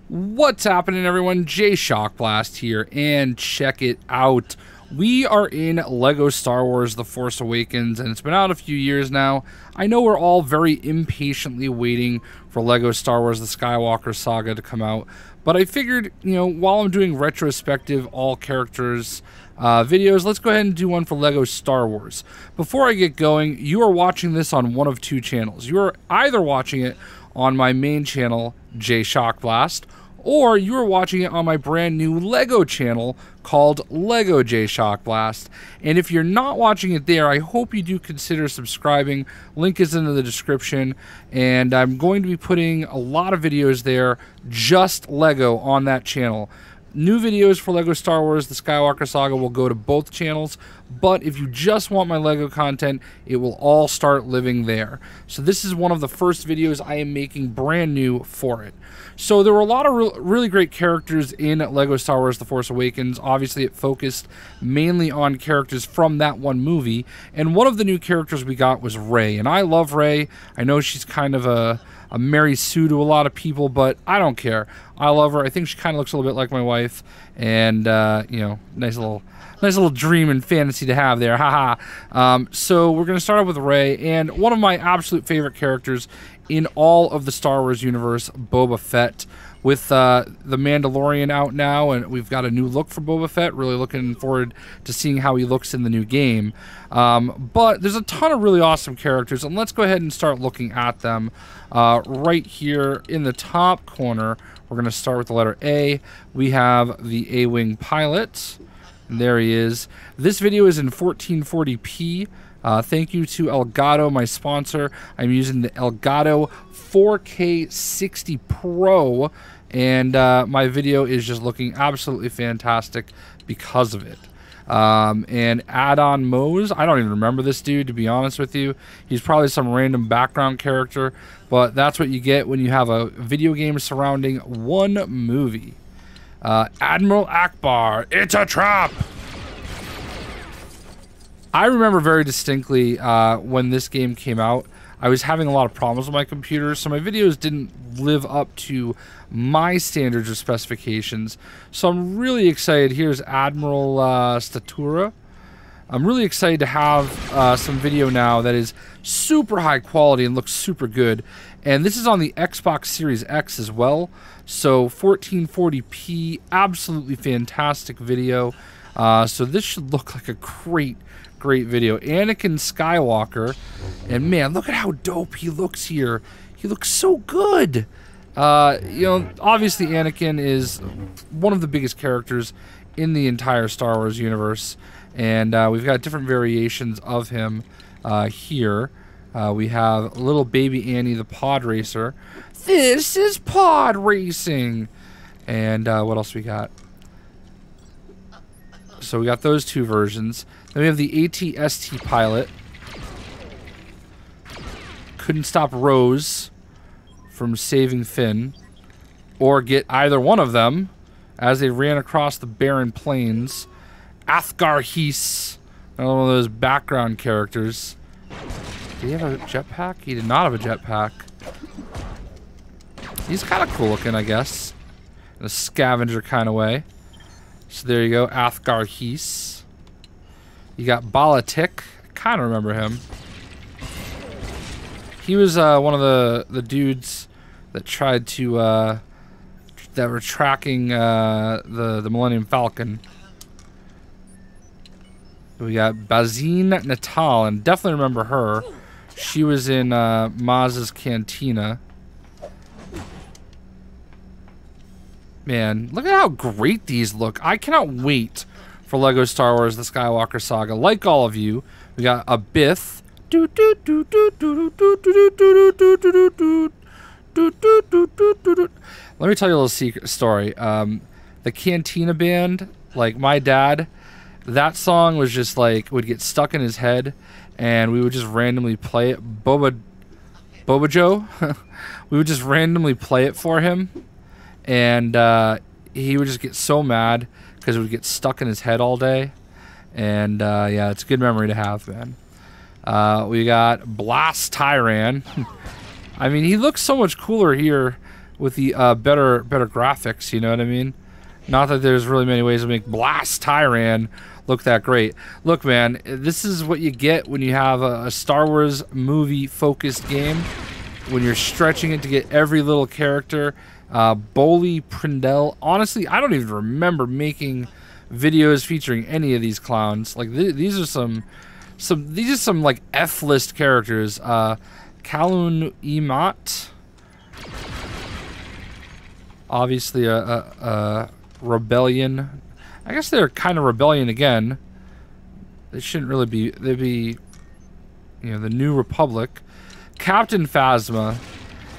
What's happening, everyone? Shockblast here, and check it out. We are in LEGO Star Wars The Force Awakens, and it's been out a few years now. I know we're all very impatiently waiting for LEGO Star Wars The Skywalker Saga to come out, but I figured, while I'm doing retrospective all characters videos, let's go ahead and do one for LEGO Star Wars. Before I get going, you are watching this on one of two channels. You are either watching it on my main channel, Shockblast, or you are watching it on my brand new LEGO channel called LEGO Shockblast. And if you're not watching it there, I hope you do consider subscribing. Link is in the description, and I'm going to be putting a lot of videos there, just LEGO, on that channel. New videos for LEGO Star Wars The Skywalker Saga will go to both channels, but if you just want my LEGO content, it will all start living there. So this is one of the first videos I am making brand new for it. So there were a lot of really great characters in LEGO Star Wars The Force Awakens. Obviously, it focused mainly on characters from that one movie, and one of the new characters we got was Rey, and I love Rey. I know she's kind of a Mary Sue to a lot of people, but I don't care. I love her. I think she kind of looks a little bit like my wife, and nice little dream and fantasy to have there. Haha. So we're gonna start off with Rey, and one of my absolute favorite characters in all of the Star Wars universe, Boba Fett. With The Mandalorian out now, and we've got a new look for Boba Fett. Really looking forward to seeing how he looks in the new game. But there's a ton of really awesome characters, and let's go ahead and start looking at them. Right here in the top corner, we're going to start with the letter A. We have the A-Wing pilot. And there he is. This video is in 1440p. Thank you to Elgato, my sponsor. I'm using the Elgato 4K 60 Pro, and my video is just looking absolutely fantastic because of it. And Add-on Mose, I don't even remember this dude, to be honest with you. He's probably some random background character, but that's what you get when you have a video game surrounding one movie. Admiral Akbar, it's a trap! I remember very distinctly when this game came out, I was having a lot of problems with my computer, so my videos didn't live up to my standards or specifications. So I'm really excited. Here's Admiral Statura. I'm really excited to have some video now that is super high quality and looks super good. And this is on the Xbox Series X as well. So 1440p, absolutely fantastic video. So this should look like a great video. Anakin Skywalker, and man, look at how dope he looks here. He looks so good. Obviously Anakin is one of the biggest characters in the entire Star Wars universe, and we've got different variations of him here. We have little baby Annie the pod racer. This is pod racing. And what else we got? So we got those two versions. Then we have the Atst Pilot. Couldn't stop Rose from saving Finn, or get either one of them as they ran across the barren plains. Athgar Hees, another one of those background characters. Did he have a jetpack? He did not have a jetpack. He's kind of cool looking, I guess, in a scavenger kind of way. So there you go, Athgar Hees. You got Balatik. I kind of remember him. He was one of the dudes that tried to that were tracking the Millennium Falcon. We got Bazine Natal, and definitely remember her. She was in Maz's Cantina. Man, look at how great these look. I cannot wait for LEGO Star Wars The Skywalker Saga. Like all of you, we got a Biff. Let me tell you a little secret story. The Cantina band, like my dad, that song was just like, would get stuck in his head, and we would just randomly play it. Boba Joe, we would just randomly play it for him, and he would just get so mad because it would get stuck in his head all day. And yeah, it's a good memory to have, man. We got Blast Tyran. I mean, he looks so much cooler here with the better graphics. You know what I mean? Not that there's really many ways to make Blast Tyran look that great. Look, man, this is what you get when you have a Star Wars movie-focused game. When you're stretching it to get every little character. Boley Prindell. Honestly, I don't even remember making videos featuring any of these clowns. Like these are some like F-list characters. Kalun Emat. Obviously a rebellion. I guess they're kind of rebellion again. They shouldn't really be. They'd be, you know, the New Republic. Captain Phasma.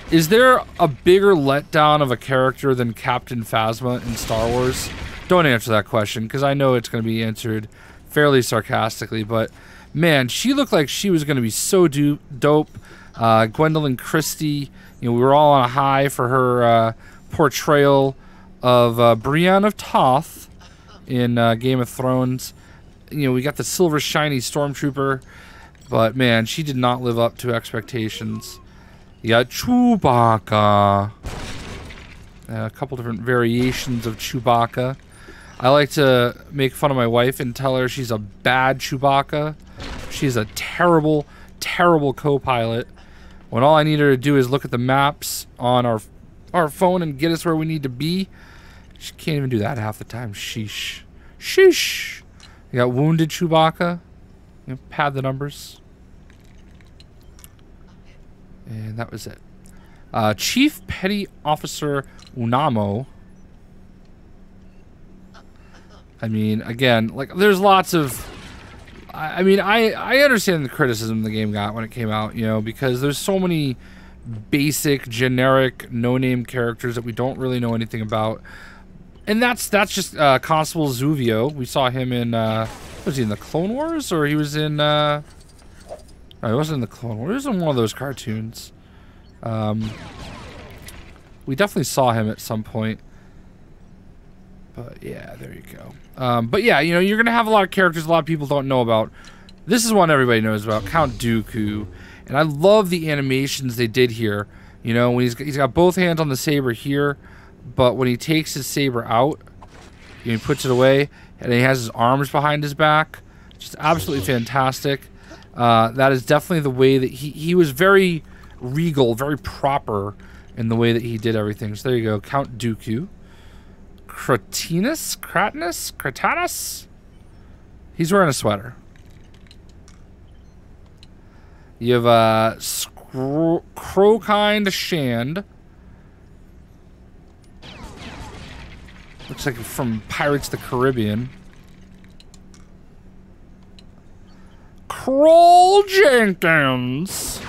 Is there a bigger letdown of a character than Captain Phasma in Star Wars? Don't answer that question, because I know it's going to be answered fairly sarcastically, but man, she looked like she was going to be so dope. Gwendolyn Christie, you know, we were all on a high for her portrayal of Brienne of Tarth in Game of Thrones. You know, we got the silver shiny Stormtrooper, but man, she did not live up to expectations. You got Chewbacca. A couple different variations of Chewbacca. I like to make fun of my wife and tell her she's a bad Chewbacca. She's a terrible, terrible co-pilot. When all I need her to do is look at the maps on our phone and get us where we need to be. She can't even do that half the time. Sheesh. Sheesh. You got wounded Chewbacca. You know, pad the numbers. And that was it. Chief Petty Officer Unamo. I mean, again, like, there's lots of... I mean, I understand the criticism the game got when it came out, you know, because there's so many basic, generic, no-name characters that we don't really know anything about. And that's just Constable Zuvio. We saw him in... was he in the Clone Wars? Or he was in... No, he wasn't in the Clone Wars. He was in one of those cartoons. We definitely saw him at some point. But yeah, there you go. But yeah, you know, you're going to have a lot of characters a lot of people don't know about. This is one everybody knows about, Count Dooku. And I love the animations they did here. You know, when he's got both hands on the saber here, but when he takes his saber out, you know, he puts it away, and he has his arms behind his back. Just absolutely fantastic. That is definitely the way that he was very regal, very proper in the way that he did everything. So there you go, Count Dooku. Kratanus? He's wearing a sweater. You have Crokind Shand. Looks like from Pirates of the Caribbean. Kroll Jenkins.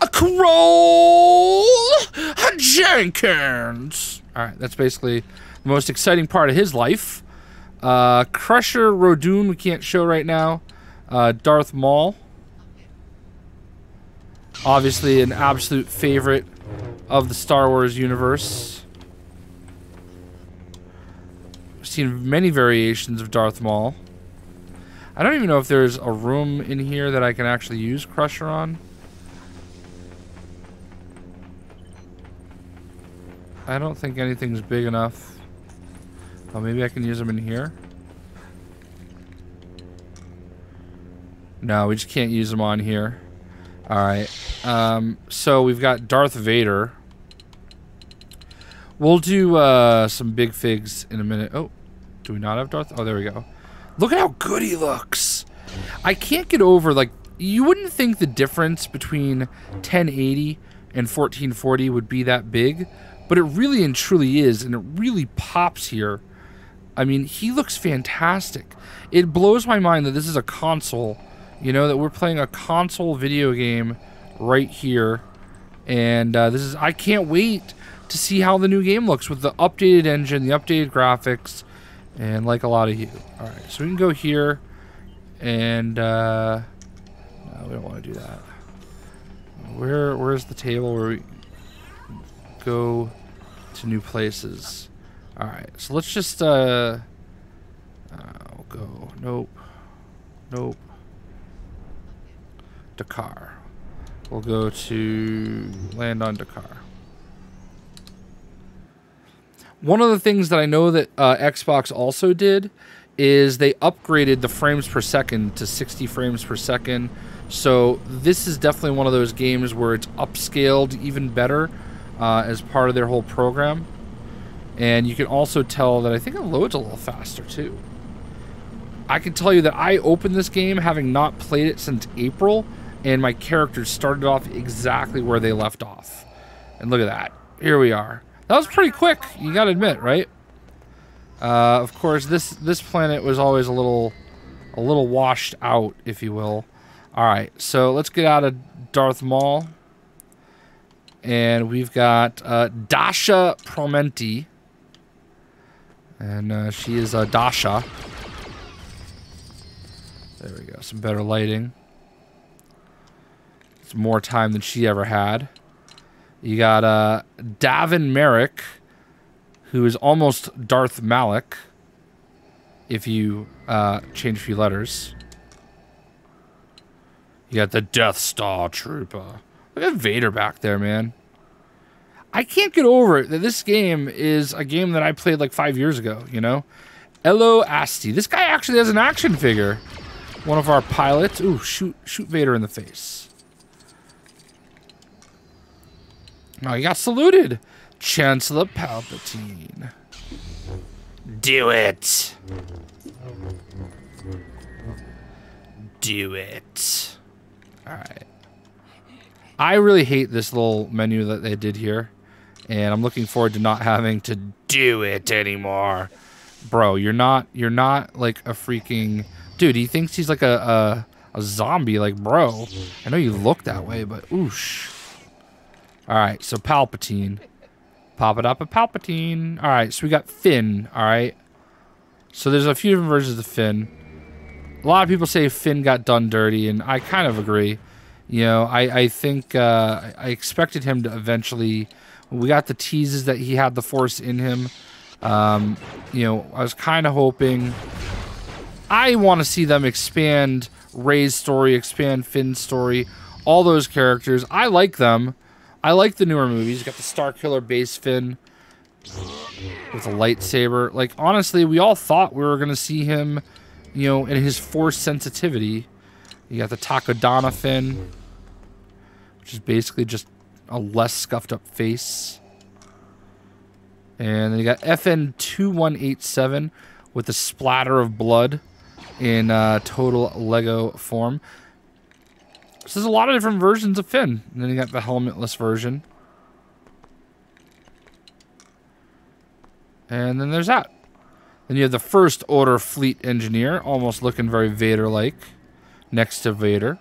A Kroll Jenkins. Alright, that's basically the most exciting part of his life. Crusher Rodoon, we can't show right now. Darth Maul. Obviously an absolute favorite of the Star Wars universe. We've seen many variations of Darth Maul. I don't even know if there's a room in here that I can actually use Crusher on. I don't think anything's big enough. Oh, maybe I can use them in here? No, we just can't use them on here. Alright. So we've got Darth Vader. We'll do some big figs in a minute. Oh, do we not have Darth? Oh, there we go. Look at how good he looks. I can't get over, like, you wouldn't think the difference between 1080 and 1440 would be that big, but it really and truly is, and it really pops here. I mean, he looks fantastic. It blows my mind that this is a console, you know, that we're playing a console video game right here. And this is, I can't wait to see how the new game looks with the updated engine, the updated graphics, and like a lot of you. Alright, so we can go here, and no, we don't want to do that. Where's the table where we go to new places? Alright, so let's just we'll go, nope, Dakar. We'll go to land on Dakar. One of the things that I know that Xbox also did is they upgraded the frames per second to 60 frames per second. So this is definitely one of those games where it's upscaled even better as part of their whole program. And you can also tell that I think it loads a little faster too. I can tell you that I opened this game having not played it since April, and my characters started off exactly where they left off. And look at that. Here we are. That was pretty quick, you gotta admit, right? Of course, this planet was always a little washed out, if you will. All right, so let's get out of Darth Maul, and we've got Dasha Promenti, and she is Dasha. There we go, some better lighting. It's more time than she ever had. You got Davin Merrick, who is almost Darth Malik, if you change a few letters. You got the Death Star Trooper. Look at Vader back there, man. I can't get over it that this game is a game that I played like 5 years ago, you know? Elo Asti. This guy actually has an action figure. One of our pilots. Ooh, shoot Vader in the face. Oh, he got saluted. Chancellor Palpatine. Do it. Do it. Alright. I really hate this little menu that they did here. And I'm looking forward to not having to do it anymore. Bro, you're not like a freaking... Dude, he thinks he's like a zombie. Like, bro. I know you look that way, but oosh. Alright, so Palpatine. Pop it up a Palpatine. Alright, so we got Finn, alright? So there's a few different versions of Finn. A lot of people say Finn got done dirty, and I kind of agree. You know, I think I expected him to eventually... We got the teases that he had the Force in him. You know, I was kind of hoping... I want to see them expand Rey's story, expand Finn's story, all those characters. I like them. I like the newer movies. You got the Starkiller base Finn with a lightsaber. Like, honestly, we all thought we were going to see him, you know, in his Force sensitivity. You got the Takodana Finn, which is basically just a less scuffed up face. And then you got FN2187 with a splatter of blood in total Lego form. So there's a lot of different versions of Finn. And then you got the helmetless version. And then there's that. Then you have the First Order Fleet Engineer, almost looking very Vader-like, next to Vader.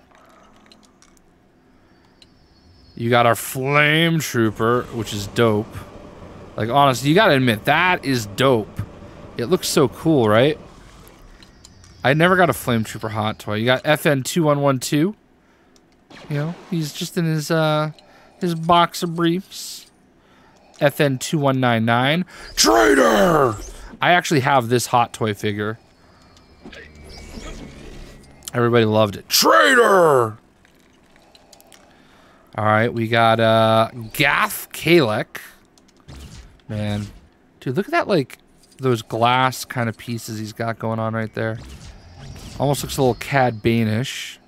You got our Flame Trooper, which is dope. Like, honestly, you gotta admit, that is dope. It looks so cool, right? I never got a Flame Trooper hot toy. You got FN2112. You know, he's just in his box of briefs. FN2199. Traitor! I actually have this hot toy figure. Everybody loved it. Traitor! Alright, we got Gaff Kalek. Man. Dude, look at that, like, those glass kind of pieces he's got going on right there. Almost looks a little Cad Bane-ish.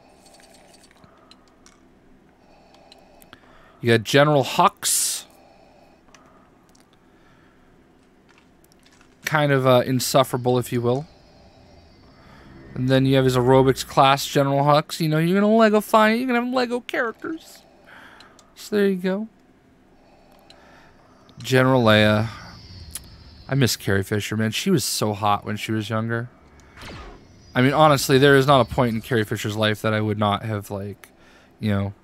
You got General Hux. Kind of insufferable, if you will. And then you have his aerobics class, General Hux. You know, you're going to Lego find, you're going to have Lego characters. So there you go. General Leia. I miss Carrie Fisher, man. She was so hot when she was younger. I mean, honestly, there is not a point in Carrie Fisher's life that I would not have, like, you know,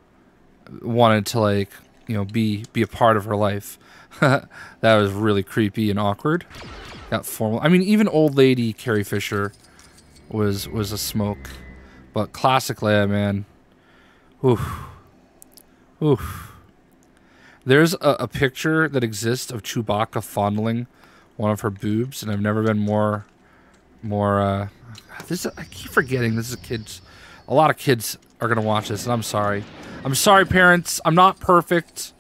wanted to, like, you know, be a part of her life. That was really creepy and awkward. Got formal. I mean, even old lady Carrie Fisher was a smoke. But classic Leia, man. Oof. Oof. There's a picture that exists of Chewbacca fondling one of her boobs, and I've never been more I keep forgetting this is a lot of kids are gonna watch this, and I'm sorry. I'm sorry, parents. I'm not perfect.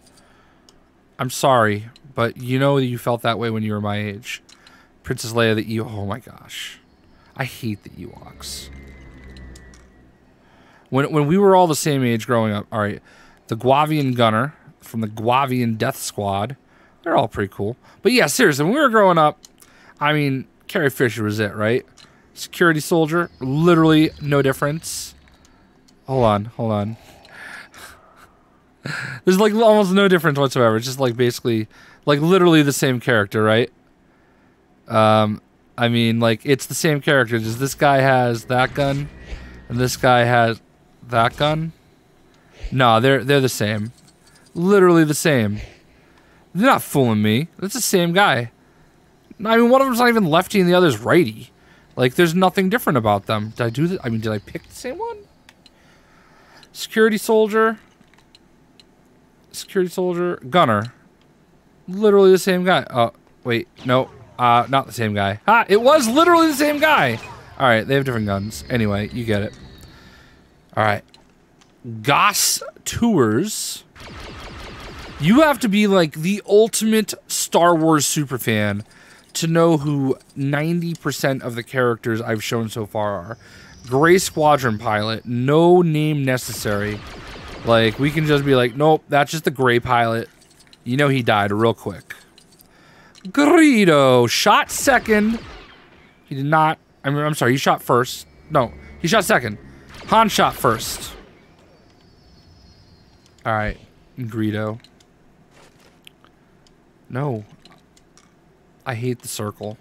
I'm sorry, but you know that you felt that way when you were my age. Princess Leia, the Ewok. Oh my gosh, I hate the Ewoks. When we were all the same age growing up, all right, the Guavian Gunner from the Guavian Death Squad, they're all pretty cool. But yeah, seriously, when we were growing up, I mean, Carrie Fisher was it, right? Security soldier, literally no difference. Hold on. There's like almost no difference whatsoever. It's just like basically, like literally the same character, right? I mean, like it's the same character. Just this guy has that gun, and this guy has that gun. No, they're the same. Literally the same. They're not fooling me. That's the same guy. I mean, one of them's not even lefty and the other's righty. Like, there's nothing different about them. Did I do this? I mean, did I pick the same one? Security soldier. Security soldier. Gunner. Literally the same guy. Oh, wait. No. Not the same guy. Ha! It was literally the same guy! Alright, they have different guns. Anyway, you get it. Alright. Goss Tours. You have to be like the ultimate Star Wars superfan to know who 90% of the characters I've shown so far are. Gray Squadron pilot, no name necessary. Like, we can just be like, nope, that's just the gray pilot. You know he died real quick. Greedo shot second. He did not. I'm sorry, he shot first. No, he shot second. Han shot first. Alright, Greedo. No. I hate the circle.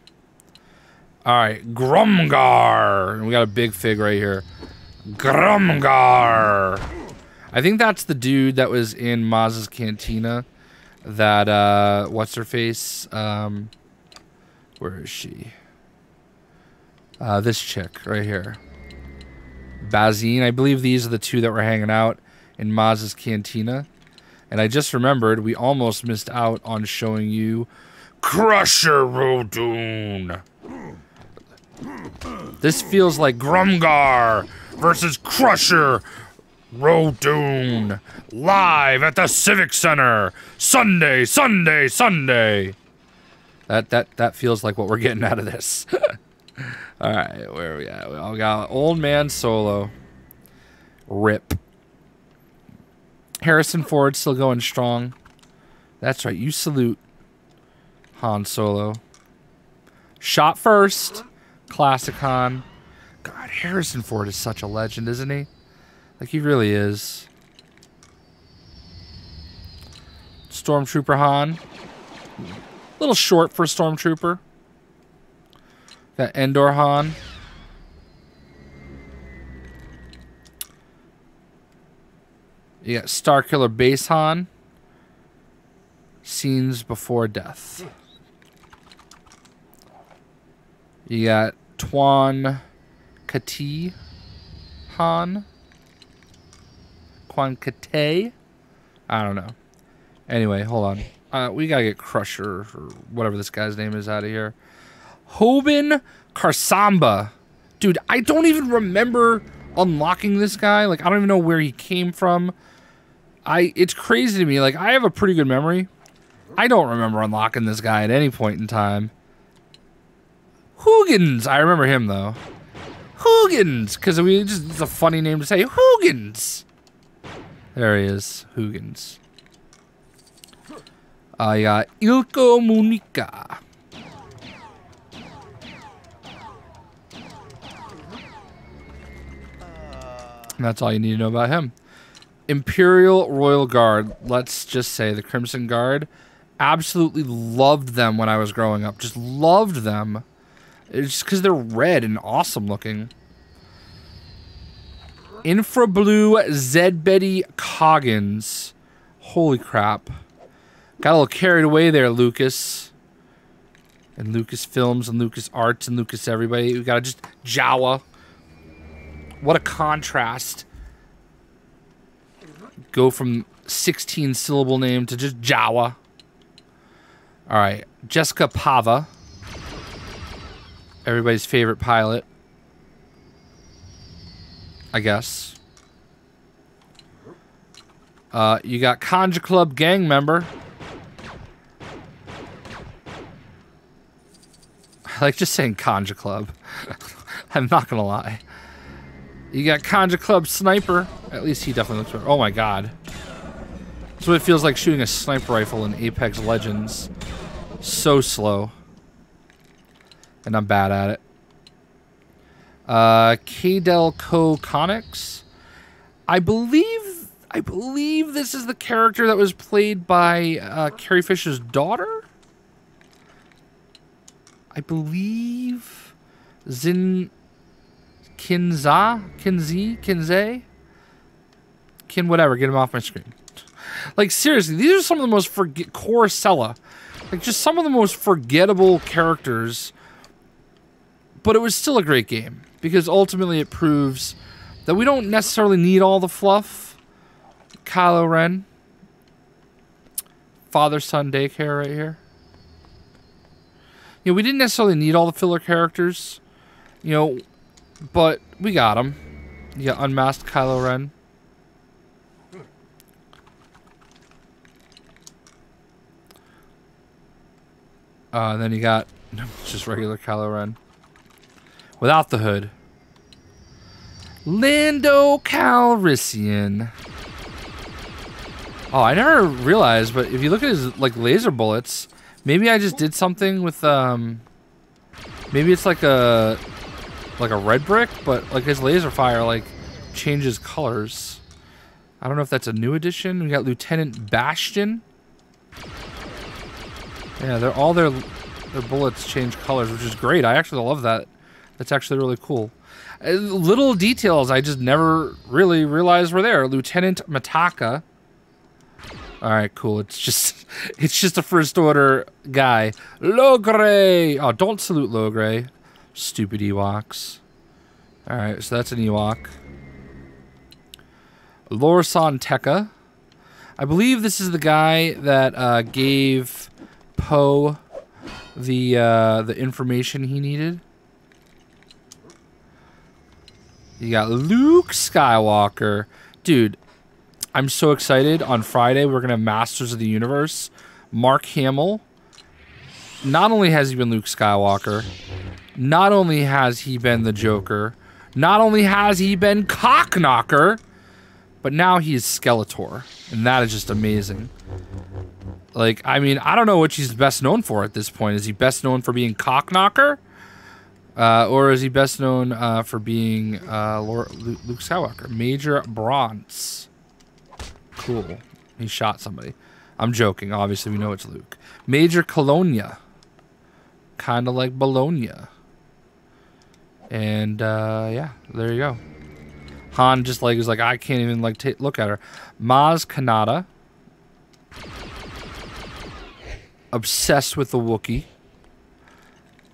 Alright, Grumgar. We got a big fig right here. Grumgar. I think that's the dude that was in Maz's Cantina. That, what's her face? Where is she? This chick right here. Bazine. I believe these are the two that were hanging out in Maz's Cantina. And I just remembered we almost missed out on showing you Crusher Rodoon. This feels like Grumgar versus Crusher Rodoon. Live at the Civic Center. Sunday. That feels like what we're getting out of this. Alright, where are we at? We all got Old Man Solo. Rip. Harrison Ford still going strong. That's right, you salute Han Solo. Shot first. Classic Han. God, Harrison Ford is such a legend, isn't he? Like, he really is. Stormtrooper Han. A little short for Stormtrooper. Got Endor Han. You got Starkiller Base Han. Scenes Before Death. You got Tuan Kati Han. Quan Kate? I don't know. Anyway, hold on. We gotta get Crusher, or whatever this guy's name is, out of here. Hoban Karsamba. Dude, I don't even remember unlocking this guy. Like, I don't even know where he came from. It's crazy to me. Like, I have a pretty good memory. I don't remember unlocking this guy at any point in time. Hoogans. I remember him, though. Hoogans. Because it's a funny name to say. Hoogans. There he is. Hoogans. I got Ilko Munika. And that's all you need to know about him. Imperial Royal Guard. Let's just say the Crimson Guard. Absolutely loved them when I was growing up. Just loved them. It's just because they're red and awesome looking. Infra Blue Zed Betty Coggins. Holy crap. Got a little carried away there, Lucas. And Lucas Films and Lucas Arts and Lucas everybody. We got just Jawa. What a contrast. Go from 16 syllable name to just Jawa. Alright. Jessica Pava. Everybody's favorite pilot. I guess. You got Conja Club gang member. I like just saying Conja Club. I'm not gonna lie. You got Conja Club sniper. At least he definitely looks better. Oh my god. That's what it feels like shooting a sniper rifle in Apex Legends. So slow. And I'm bad at it. Kadel Co Conics. I believe this is the character that was played by Carrie Fisher's daughter. I believe Zin Kinze? Whatever, get him off my screen. Like, seriously, these are some of the most Coruscant. Like, just some of the most forgettable characters. But it was still a great game. Because ultimately it proves that we don't necessarily need all the fluff. Kylo Ren. Father-son daycare right here. You know, we didn't necessarily need all the filler characters. You know, but we got them. You got unmasked Kylo Ren. And then you got just regular Kylo Ren. Without the hood. Lindo Calrissian. Oh, I never realized, but if you look at his, like, laser bullets, maybe I just did something with, maybe it's like a red brick, but, like, his laser fire, like, changes colors. I don't know if that's a new addition. We got Lieutenant Bastion. Yeah, all their bullets change colors, which is great. I actually love that. That's actually really cool. Little details I just never really realized were there. Lieutenant Mataka. All right, cool. It's just a first order guy. Logray. Oh, don't salute Logray. Stupid Ewoks. All right, so that's an Ewok. Lorsan Tekka. I believe this is the guy that gave Poe the information he needed. You got Luke Skywalker. Dude, I'm so excited. On Friday, we're going to have Masters of the Universe. Mark Hamill. Not only has he been Luke Skywalker, not only has he been the Joker, not only has he been Cockknocker, but now he's Skeletor. And that is just amazing. Like, I mean, I don't know what he's best known for at this point. Is he best known for being Cockknocker? Or is he best known for being Luke Skywalker? Major Bronze. Cool. He shot somebody. I'm joking. Obviously, we know it's Luke. Major Colonia. Kind of like Bologna. And, yeah. There you go. Han just, like, is like, I can't even, like, look at her. Maz Kanata. Obsessed with the Wookiee.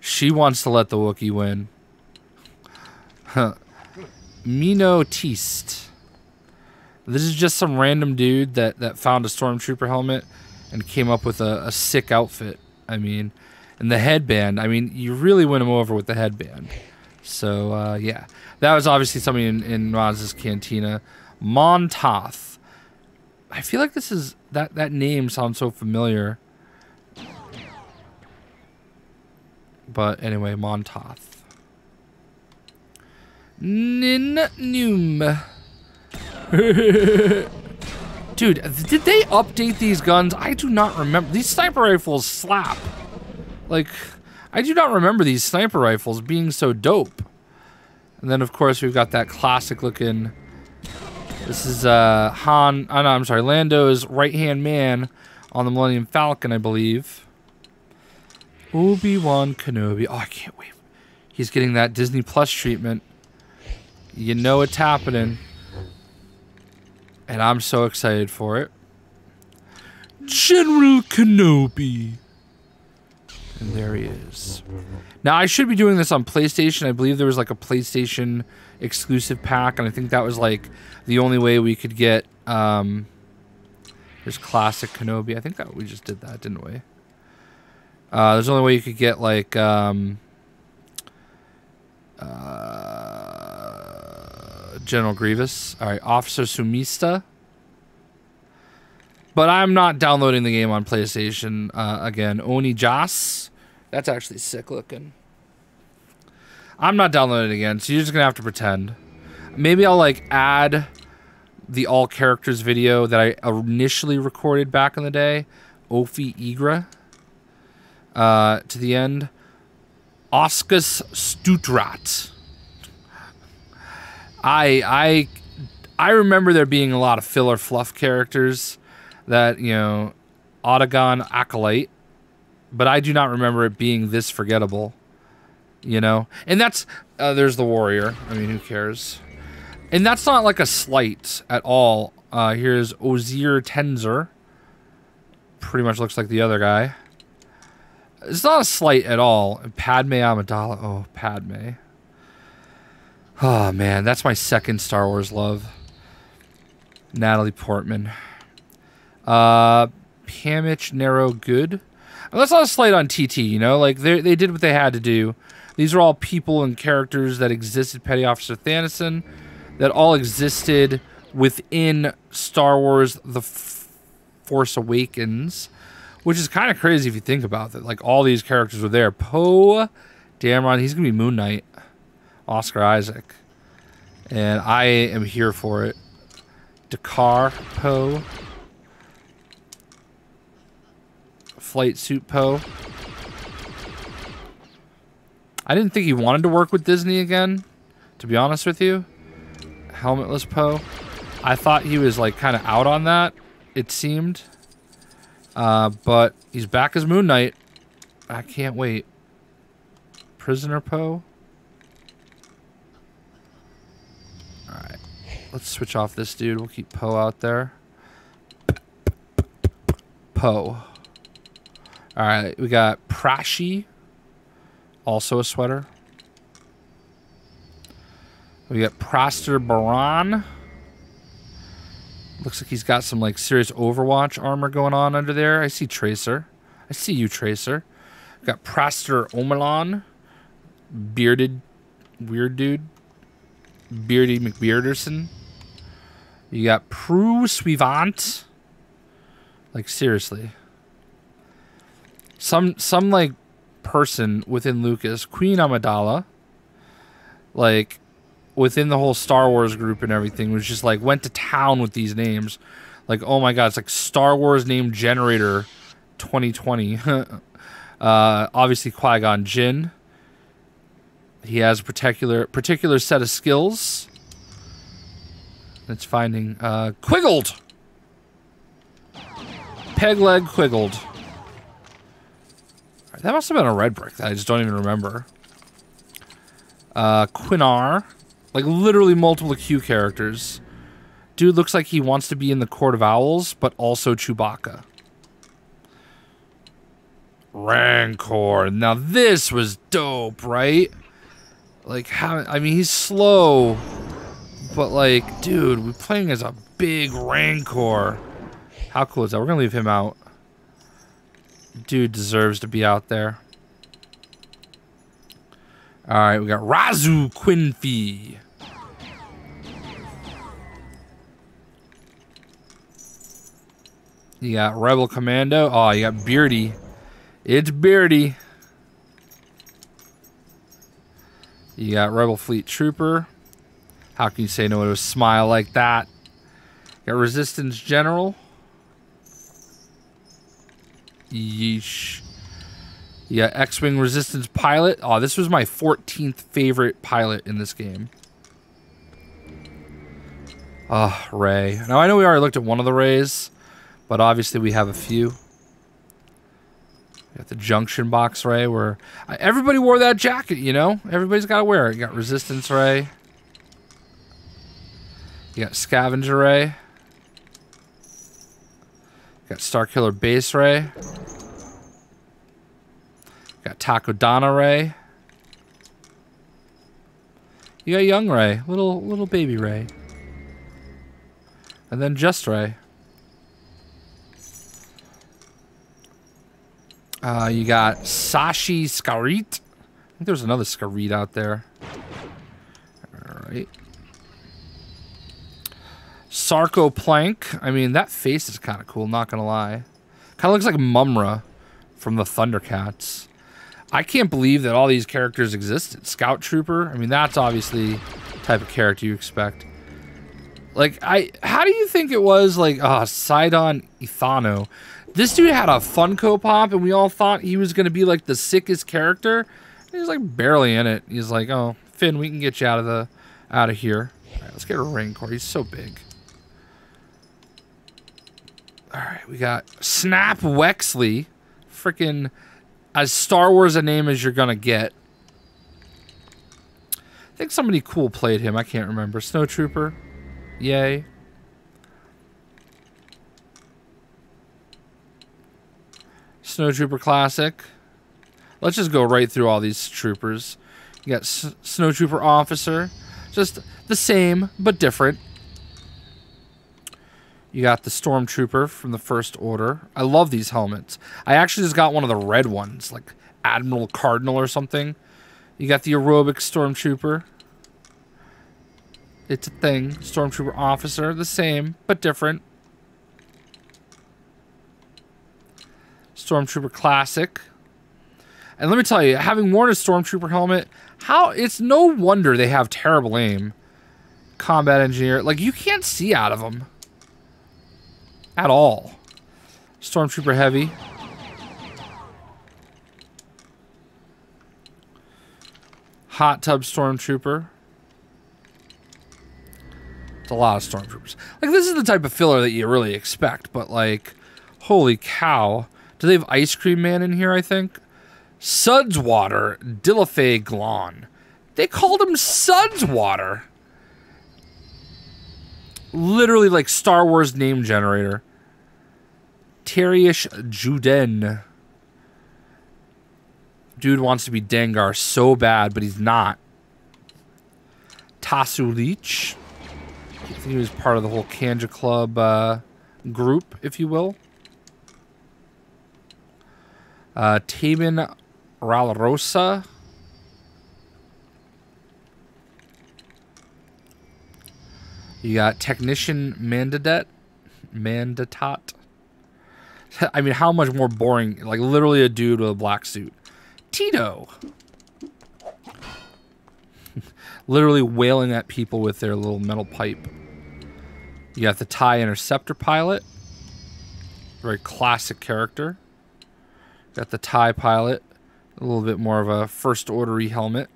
She wants to let the Wookiee win. Huh. Mino Teast. This is just some random dude that found a Stormtrooper helmet and came up with a sick outfit. I mean, and the headband. I mean, you really win him over with the headband. So, yeah. That was obviously somebody in Maz's Cantina. Montoth. I feel like this is... That name sounds so familiar. But anyway, Montoth. Nin Noom. Dude, did they update these guns? I do not remember. These sniper rifles slap. Like, I do not remember these sniper rifles being so dope. And then, of course, we've got that classic looking... This is Han... Oh, no, I'm sorry. Lando's right-hand man on the Millennium Falcon, I believe. Obi-Wan Kenobi. Oh, I can't wait. He's getting that Disney Plus treatment. You know it's happening. And I'm so excited for it. General Kenobi. And there he is. Now, I should be doing this on PlayStation. I believe there was like a PlayStation exclusive pack. And I think that was like the only way we could get... There's classic Kenobi. I think that we just did that, didn't we? There's the only way you could get, like, General Grievous. Alright, Officer Sumista. But I'm not downloading the game on PlayStation. Again, Oni Jas. That's actually sick looking. I'm not downloading it again, so you're just going to have to pretend. Maybe I'll, like, add the all characters video that I initially recorded back in the day. Ophi Igra. To the end. Oscus Stutrat. I remember there being a lot of filler fluff characters that, you know, Autogon Acolyte, but I do not remember it being this forgettable, you know? And that's, there's the warrior. I mean, who cares? And that's not like a slight at all. Here's Ozir Tenzer. Pretty much looks like the other guy. It's not a slight at all. Padme Amidala. Oh, Padme. Oh, man. That's my second Star Wars love. Natalie Portman. Pamich Narrow Good. Well, that's not a slight on TT, you know? Like, they did what they had to do. These are all people and characters that existed. Petty Officer Thanison. That all existed within Star Wars The Force Awakens. Which is kind of crazy if you think about it. Like, all these characters were there. Poe Dameron, he's going to be Moon Knight. Oscar Isaac. And I am here for it. Dakar Poe. Flight Suit Poe. I didn't think he wanted to work with Disney again, to be honest with you. Helmetless Poe. I thought he was, like, kind of out on that, it seemed. But he's back as Moon Knight. I can't wait. Prisoner Poe. Alright. Let's switch off this dude. We'll keep Poe out there. Poe. Alright, we got Prashi. Also a sweater. We got Praster Baran. Looks like he's got some, like, serious Overwatch armor going on under there. I see Tracer. I see you, Tracer. We got Praster Omelon. Bearded weird dude. Beardy McBearderson. You got Prue Suivant. Like, seriously. Some like, person within Lucas. Queen Amidala. Like, within the whole Star Wars group and everything, was just like, went to town with these names. Like, oh my god, it's like Star Wars Name Generator 2020. Obviously, Qui-Gon Jinn. He has a particular set of skills. It's finding Quiggled. Peg leg Quiggled. That must have been a red brick that I just don't even remember. Quinar. Like, literally multiple Q characters. Dude looks like he wants to be in the Court of Owls, but also Chewbacca. Rancor. Now, this was dope, right? Like, how... I mean, he's slow. But, like, dude, we're playing as a big Rancor. How cool is that? We're gonna leave him out. Dude deserves to be out there. Alright, we got Razu Quinfee. You got Rebel Commando. Oh, you got Beardy. It's Beardy. You got Rebel Fleet Trooper. How can you say no to a smile like that? You got Resistance General. Yeesh. Yeah, X-Wing Resistance Pilot. Oh, this was my 14th favorite pilot in this game. Ah, Rey. Now, I know we already looked at one of the Reys, but obviously we have a few. We got the Junction Box Rey, where everybody wore that jacket, you know? Everybody's got to wear it. You got Resistance Rey. You got Scavenger Rey. You got Starkiller Base Rey. Got Takodana Rey. You got Young Rey, little baby Rey. And then Just Rey. You got Sashi Skarit. I think there's another Skarit out there. Alright. Sarko Plank. I mean, that face is kind of cool, not gonna lie. Kind of looks like Mumra from the Thundercats. I can't believe that all these characters existed. Scout Trooper. I mean, that's obviously the type of character you expect. Like, how do you think it was, like, Sidon Ithano? This dude had a Funko Pop, and we all thought he was going to be, like, the sickest character. He's, like, barely in it. He's like, oh, Finn, we can get you out of here. All right, let's get a Rancor. He's so big. All right, we got Snap Wexley. Freaking as Star Wars a name as you're going to get. I think somebody cool played him. I can't remember. Snowtrooper. Yay. Snowtrooper Classic. Let's just go right through all these troopers. You got Snowtrooper Officer. Just the same, but different. You got the Stormtrooper from the First Order. I love these helmets. I actually just got one of the red ones, like Admiral Cardinal or something. You got the Aerobic Stormtrooper. It's a thing. Stormtrooper Officer. The same, but different. Stormtrooper Classic. And let me tell you, having worn a Stormtrooper helmet, it's no wonder they have terrible aim. Combat Engineer. Like, you can't see out of them. At all. Stormtrooper Heavy. Hot Tub Stormtrooper. It's a lot of Stormtroopers. Like, this is the type of filler that you really expect, but, like, holy cow. Do they have Ice Cream Man in here, I think? Sudswater Dilafay Glon. They called him Sudswater. Literally like Star Wars name generator. Terish Juden. Dude wants to be Dengar so bad, but he's not. Tasu Leech. I think he was part of the whole Kanja Club group, if you will. Tabin Ralrosa. You got Technician Mandatet. I mean, how much more boring? Like, literally a dude with a black suit. Tito. Literally wailing at people with their little metal pipe. You got the TIE Interceptor Pilot. Very classic character. Got the TIE Pilot. A little bit more of a First Order-y helmet.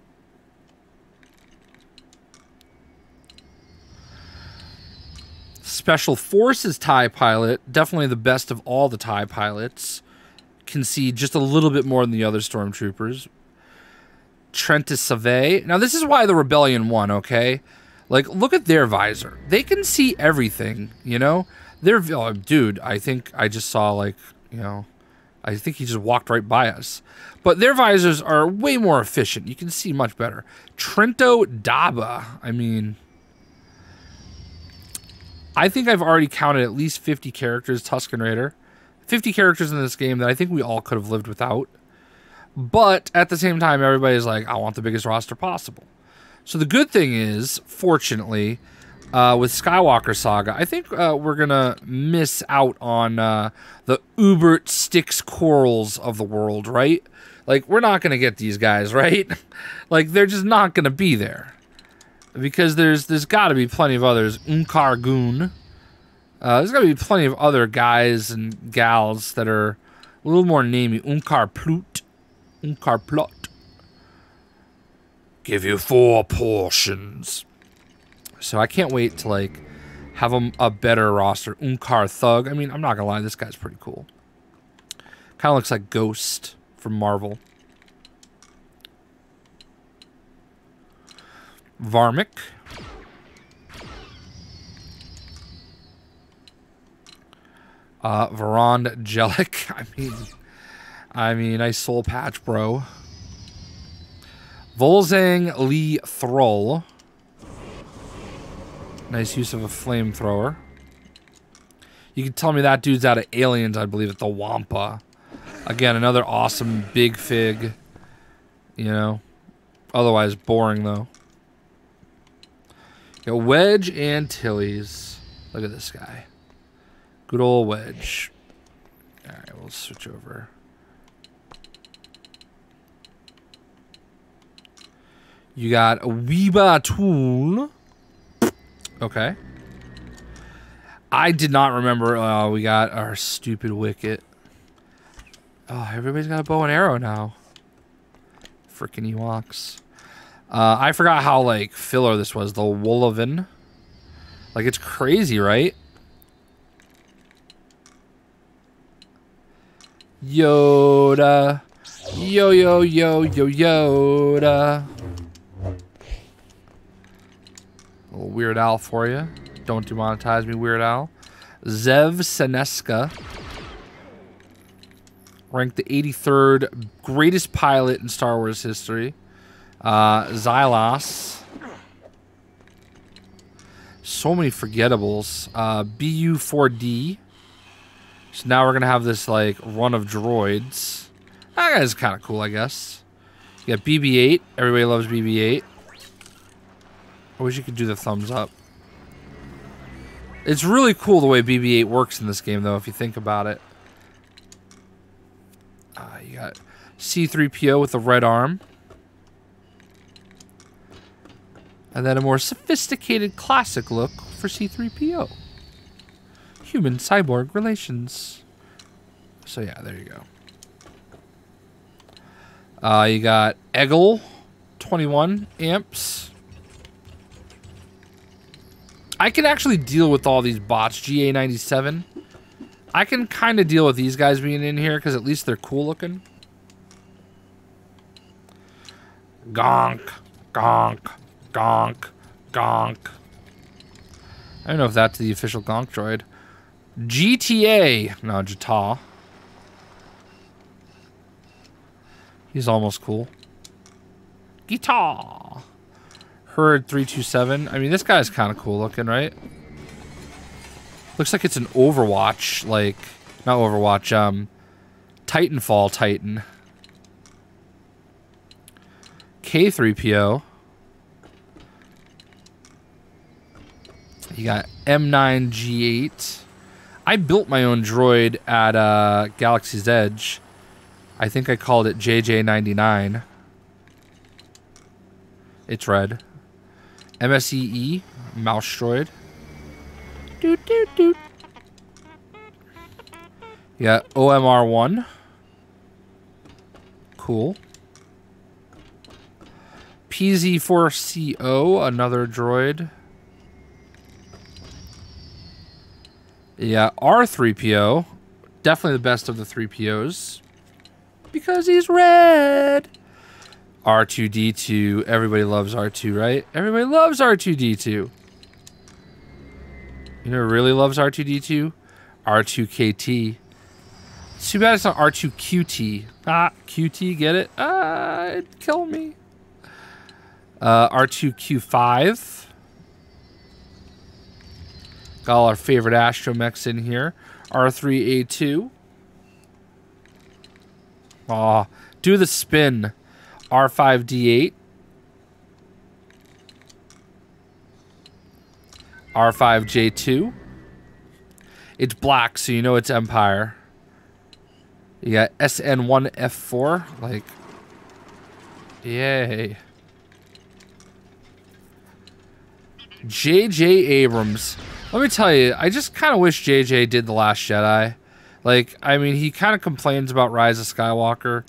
Special Forces TIE Pilot. Definitely the best of all the TIE Pilots. Can see just a little bit more than the other Stormtroopers. Trentis Save. Now, this is why the Rebellion won, okay? Like, look at their visor. They can see everything, you know? Dude, I think I just saw, like, you know... I think he just walked right by us. But their visors are way more efficient. You can see much better. Trento Daba. I mean... I think I've already counted at least 50 characters, Tusken Raider. 50 characters in this game that I think we all could have lived without. But at the same time, everybody's like, I want the biggest roster possible. So the good thing is, fortunately, with Skywalker Saga, I think we're going to miss out on the Ubert Styx Quarrels of the world, right? Like, we're not going to get these guys, right? Like, they're just not going to be there. Because there's got to be plenty of others. Unkar Goon. There's got to be plenty of other guys and gals that are a little more namey. Unkar Plut. Unkar Plot. Give you 4 portions. So I can't wait to, like, have a better roster. Unkar Thug. I mean, I'm not going to lie. This guy's pretty cool. Kind of looks like Ghost from Marvel. Varmic. Veron Jellick. I mean, nice soul patch, bro. Volzang Lee Thrall. Nice use of a flamethrower. You can tell me that dude's out of Aliens, I believe, at the Wampa. Again, another awesome big fig. You know. Otherwise boring, though. Wedge Antilles. Look at this guy. Good old Wedge. Alright, we'll switch over. You got a Weeba Tool. Okay. I did not remember. We got our stupid Wicket. Oh, everybody's got a bow and arrow now. Frickin' Ewoks. I forgot how, like, filler this was. The Woolovin. Like, it's crazy, right? Yoda. Yo, yo, yo, yo, Yoda. A little Weird Al for you. Don't demonetize me, Weird Al. Zev Seneska. Ranked the 83rd greatest pilot in Star Wars history. Xylos. So many forgettables. BU4D. So now we're going to have this, like, run of droids. That guy's kind of cool, I guess. You got BB-8. Everybody loves BB-8. I wish you could do the thumbs up. It's really cool the way BB-8 works in this game, though, if you think about it. You got C-3PO with the red arm. And then a more sophisticated classic look for C-3PO. Human-cyborg relations. So yeah, there you go. You got Eggle, 21 amps. I can actually deal with all these bots. GA97. I can kind of deal with these guys being in here because at least they're cool looking. Gonk, gonk, gonk, gonk. I don't know if that's the official gonk droid. GTA. No, Jata. He's almost cool. Guitar. Herd 327. I mean, this guy's kind of cool looking, right? Looks like it's an Overwatch, like, not Overwatch, Titanfall Titan. K3PO. You got M9G8. I built my own droid at Galaxy's Edge. I think I called it JJ99. It's red. MSEE, mouse droid. Doot, doot, doot. You got OMR1. Cool. PZ4CO, another droid. Yeah, R3PO. Definitely the best of the 3POs. Because he's red. R2-D2. Everybody loves R2, right? Everybody loves R2-D2. You know who really loves R2-D2? R2-KT. It's too bad it's not R2-QT. Ah, QT, get it? Ah, it'd kill me. R2-Q5. Got all our favorite astromechs in here. R3-A2. Aw, do the spin. R5-D8. R5-J2. It's black, so you know it's Empire. You got SN1F4. Like, yay. J.J. Abrams. Let me tell you, I just kind of wish J.J. did The Last Jedi. Like, I mean, he kind of complains about Rise of Skywalker.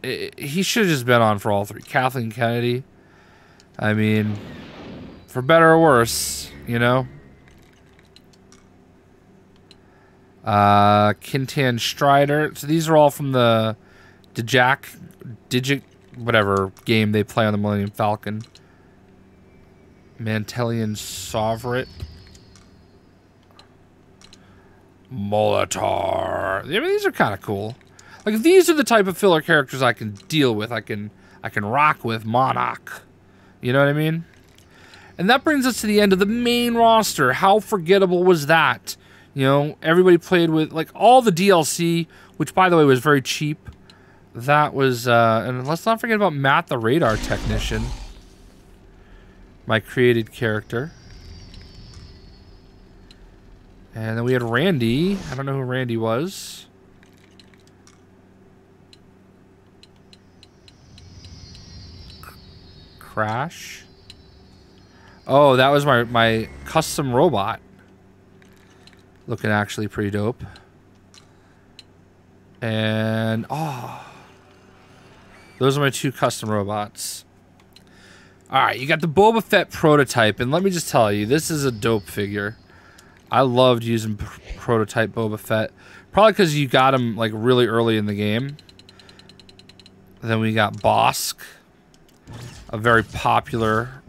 He should have just been on for all three. Kathleen Kennedy. I mean, for better or worse, you know. Kintan Strider. So these are all from the Digit, whatever game they play on the Millennium Falcon. Mantelian Sovereign. Molitor. I mean, these are kind of cool. Like, these are the type of filler characters I can deal with. I can rock with. Monarch. You know what I mean? And that brings us to the end of the main roster. How forgettable was that? You know, everybody played with, like, all the DLC, which, by the way, was very cheap. That was, and let's not forget about Matt, the radar technician. My created character. And then we had Randy. I don't know who Randy was. Crash. Oh, that was my custom robot. Looking actually pretty dope. And, oh. Those are my 2 custom robots. Alright, you got the Boba Fett prototype. And let me just tell you, this is a dope figure. I loved using prototype Boba Fett. Probably because you got him, like, really early in the game. Then we got Bosk. A very popular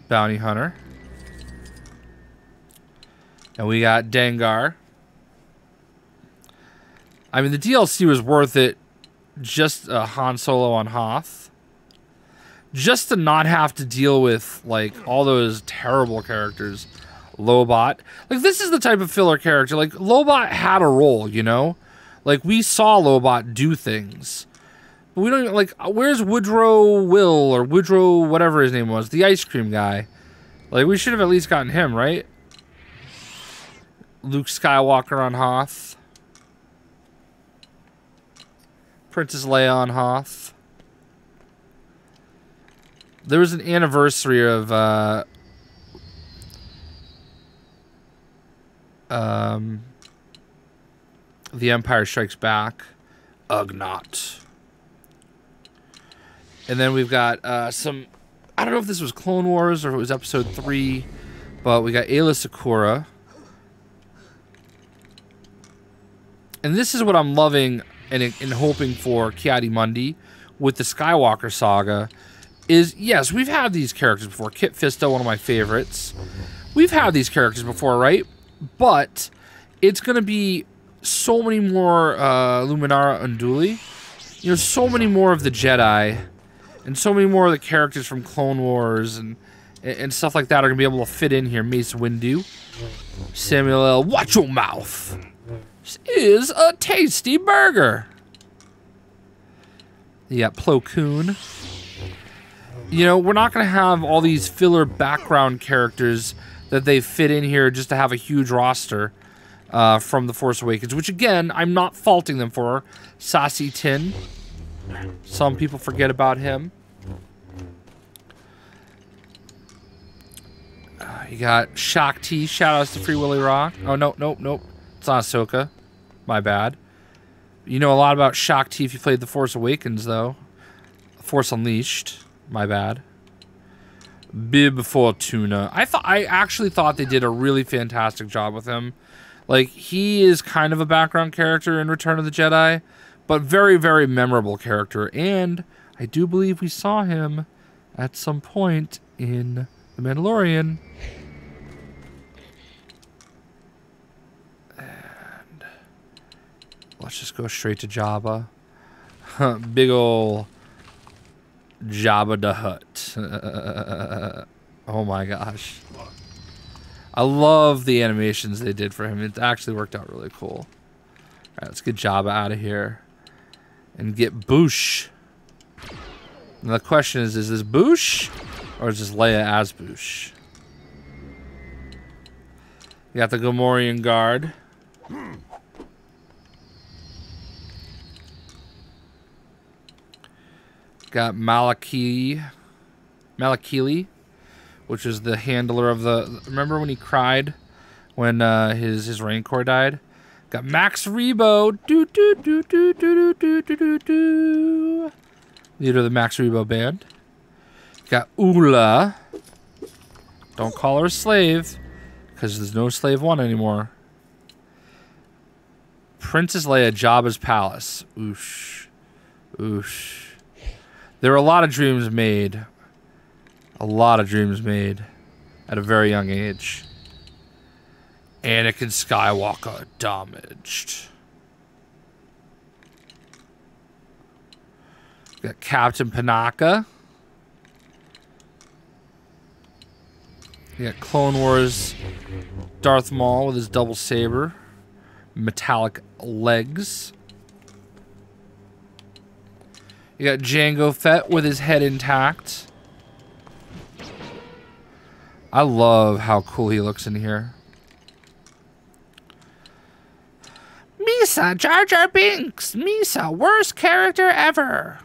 bounty hunter. And we got Dengar. I mean, the DLC was worth it. Just Han Solo on Hoth. Just to not have to deal with, like, all those terrible characters. Lobot. Like, this is the type of filler character. Like, Lobot had a role, you know? Like, we saw Lobot do things. But we don't even, like, where's Woodrow Will, or Woodrow whatever his name was? The ice cream guy. Like, we should have at least gotten him, right? Luke Skywalker on Hoth. Princess Leia on Hoth. There was an anniversary of The Empire Strikes Back. Ugnaught. And then we've got some... I don't know if this was Clone Wars or if it was Episode 3, but we got Ayla Sakura. And this is what I'm loving and hoping for Ki-Adi-Mundi with the Skywalker saga is, yes, we've had these characters before. Kit Fisto, one of my favorites. We've had these characters before, right? But it's going to be so many more Luminara Unduli. You know, so many more of the Jedi. And so many more of the characters from Clone Wars and stuff like that are going to be able to fit in here. Mace Windu. Samuel L. Watch your mouth. This is a tasty burger. You got Plo Koon. You know, we're not going to have all these filler background characters that they fit in here just to have a huge roster from The Force Awakens, which, again, I'm not faulting them for. Sassy Tin. Some people forget about him. You got Shakti. Shoutouts to Free Willy Rock. Oh, nope. It's not Ahsoka. My bad. You know a lot about Shakti if you played The Force Awakens, though. Force Unleashed. My bad. Bib Fortuna. I actually thought they did a really fantastic job with him. Like, he is kind of a background character in Return of the Jedi, but very, very memorable character. And I do believe we saw him at some point in The Mandalorian. And let's just go straight to Jabba. Big ol' Jabba the Hutt. Oh my gosh. I love the animations they did for him. It actually worked out really cool. Alright, let's get Jabba out of here. And get Boosh. And the question is this Boosh? Or is this Leia as Boosh? You got the Gamorrean Guard. Got Malakili, which is the handler of the... Remember when he cried when his Rancor died? Got Max Rebo. Leader of the Max Rebo band. Got Ula. Don't call her a slave, because there's no Slave 1 anymore. Princess Leia, Jabba's palace. Oosh. Oosh. There were a lot of dreams made. A lot of dreams made at a very young age. Anakin Skywalker damaged. Got Captain Panaka. You got Clone Wars Darth Maul with his double saber. Metallic legs. You got Jango Fett with his head intact. I love how cool he looks in here. Misa, Jar Jar Binks. Misa, worst character ever.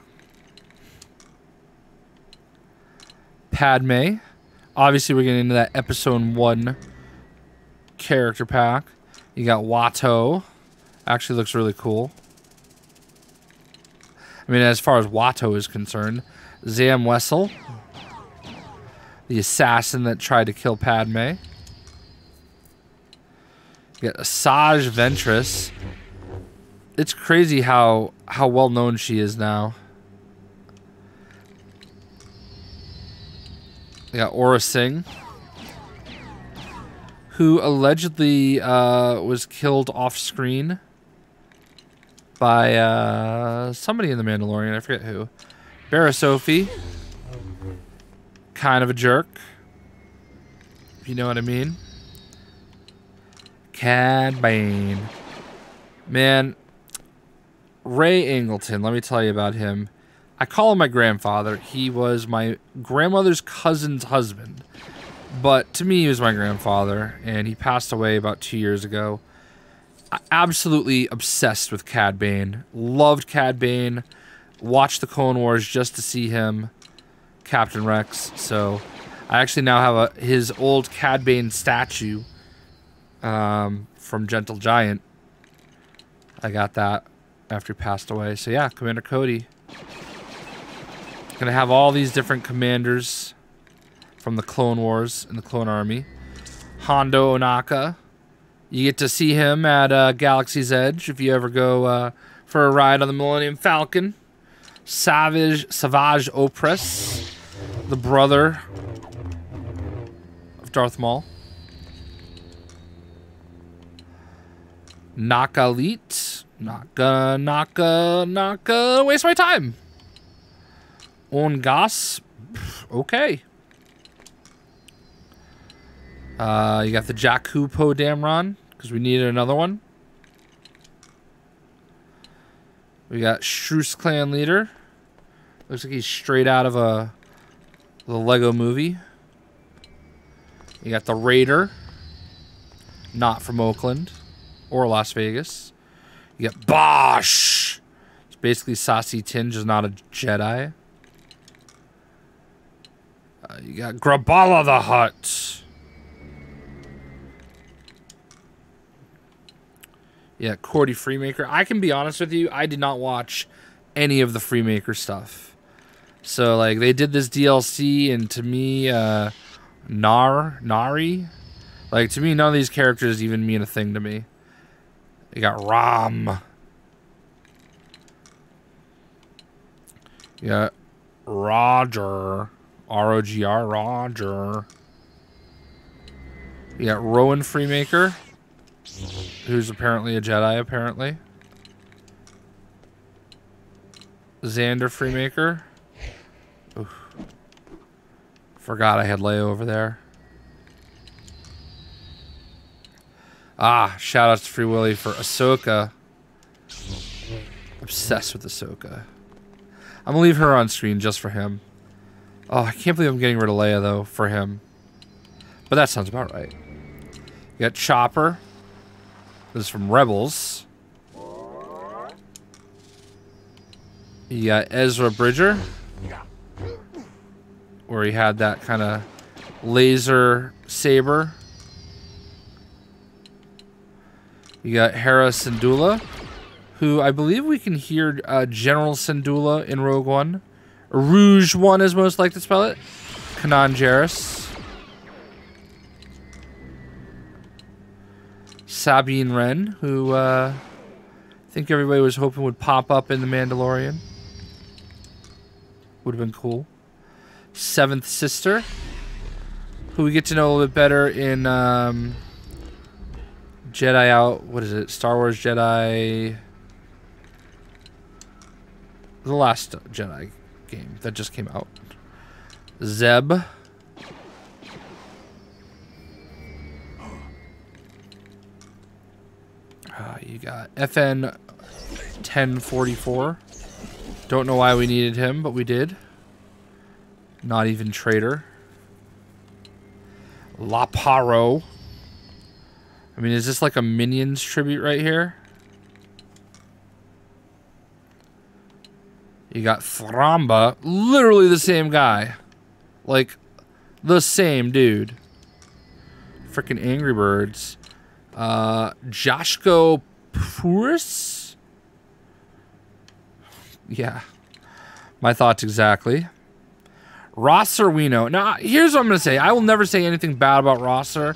Padme. Obviously, we're getting into that episode 1 character pack. You got Watto. Actually looks really cool. I mean, as far as Watto is concerned. Zam Wessel. The assassin that tried to kill Padme. You got Asajj Ventress. It's crazy how well known she is now. You got Aura Singh, who allegedly was killed off screen by somebody in The Mandalorian. I forget who. Barra Sophie. Kind of a jerk, if you know what I mean. Cad Bane. Man, Ray Angleton, let me tell you about him. I call him my grandfather. He was my grandmother's cousin's husband. But to me, he was my grandfather, and he passed away about 2 years ago. Absolutely obsessed with Cad Bane. Loved Cad Bane. Watched the Clone Wars just to see him. Captain Rex. So I actually now have his old Cad Bane statue from Gentle Giant. I got that after he passed away. So yeah, Commander Cody. Gonna have all these different commanders from the Clone Wars and the Clone Army. Hondo Onaka. You get to see him at Galaxy's Edge if you ever go for a ride on the Millennium Falcon. Savage Opress. The brother of Darth Maul. Nakalit. Not gonna waste my time. Ongas. Okay. You got the Jakku Poe Dameron, because we needed another one. We got Shroos Clan Leader. Looks like he's straight out of the Lego movie. You got the Raider. Not from Oakland or Las Vegas. You got Bosch. It's basically Sassy Tinge is not a Jedi. You got Grabala the Hutt. Yeah, Cordy Freemaker. I can be honest with you, I did not watch any of the Freemaker stuff. So, like, they did this DLC, and to me, Nari? Like, to me, none of these characters even mean a thing to me. You got Ram. You got Roger. R-O-G-R, Roger. You got Rowan Freemaker, who's apparently a Jedi, apparently. Xander Freemaker. Oof. Forgot I had Leia over there. Ah, shout out to Free Willy for Ahsoka. Obsessed with Ahsoka. I'm gonna leave her on screen just for him. Oh, I can't believe I'm getting rid of Leia, though, for him. But that sounds about right. You got Chopper. This is from Rebels. You got Ezra Bridger. Where he had that kind of laser saber. You got Hera Syndulla, who I believe we can hear General Syndulla in Rogue One. Rouge One is most likely to spell it. Kanan Jarrus. Sabine Wren, who I think everybody was hoping would pop up in The Mandalorian. Would have been cool. Seventh Sister, who we get to know a little bit better in Jedi Out. What is it? Star Wars Jedi. The Last Jedi game that just came out. Zeb. You got FN 1044. Don't know why we needed him, but we did. Not even traitor. La Paro. I mean, is this like a Minions tribute right here? You got Thramba, literally the same guy. Like, the same dude. Freaking Angry Birds. Joshko Puris? Yeah. My thoughts exactly. Rosser Wino. Now, here's what I'm going to say. I will never say anything bad about Rosser,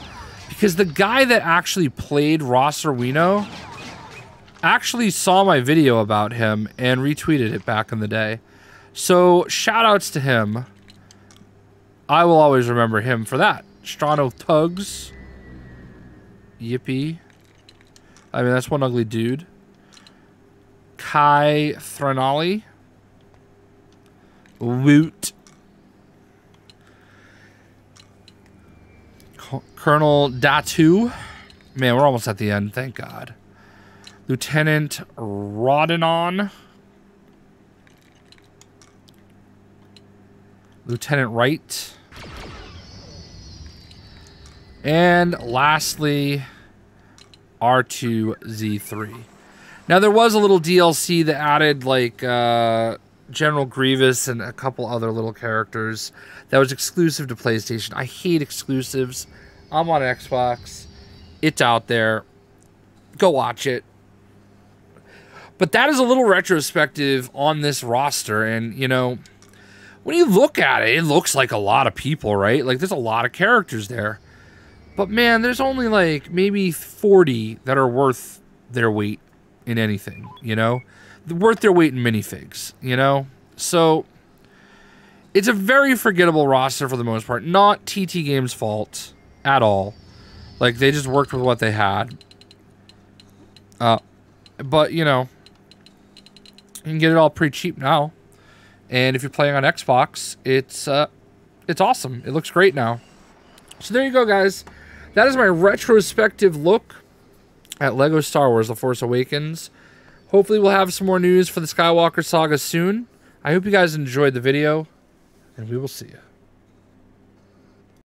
because the guy that actually played Rosser Wino actually saw my video about him and retweeted it back in the day. So, shout-outs to him. I will always remember him for that. Strano Tugs. Yippee. I mean, that's one ugly dude. Kai Thranali. Woot. Colonel Datu. Man, we're almost at the end. Thank God. Lieutenant Rodenon. Lieutenant Wright. And lastly, R2Z3. Now, there was a little DLC that added, like, General Grievous and a couple other little characters that was exclusive to PlayStation. I hate exclusives. I'm on Xbox. It's out there. Go watch it. But that is a little retrospective on this roster. And, you know, when you look at it, it looks like a lot of people, right? Like, there's a lot of characters there. But, man, there's only, like, maybe 40 that are worth their weight in anything, you know? Worth their weight in minifigs, you know? So, it's a very forgettable roster for the most part. Not TT Games' fault at all. Like, they just worked with what they had. But, you know, you can get it all pretty cheap now. And if you're playing on Xbox, it's awesome. It looks great now. So there you go, guys. That is my retrospective look at LEGO Star Wars The Force Awakens. Hopefully we'll have some more news for the Skywalker saga soon. I hope you guys enjoyed the video, and we will see you.